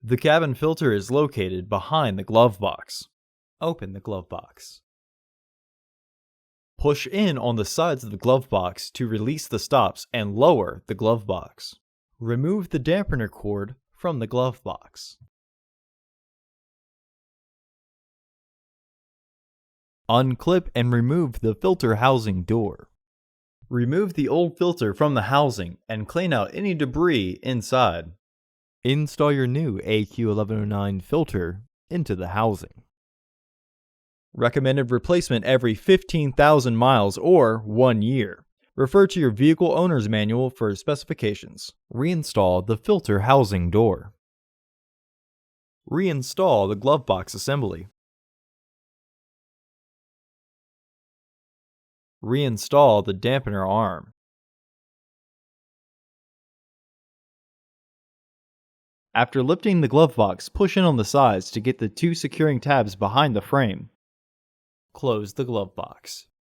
The cabin filter is located behind the glove box. Open the glove box. Push in on the sides of the glove box to release the stops and lower the glove box. Remove the dampener cord from the glove box. Unclip and remove the filter housing door. Remove the old filter from the housing and clean out any debris inside. Install your new AQ1109 filter into the housing. Recommended replacement every 15,000 miles or 1 year. Refer to your vehicle owner's manual for specifications. Reinstall the filter housing door. Reinstall the glove box assembly. Reinstall the dampener arm. After lifting the glove box, push in on the sides to get the 2 securing tabs behind the frame. Close the glove box.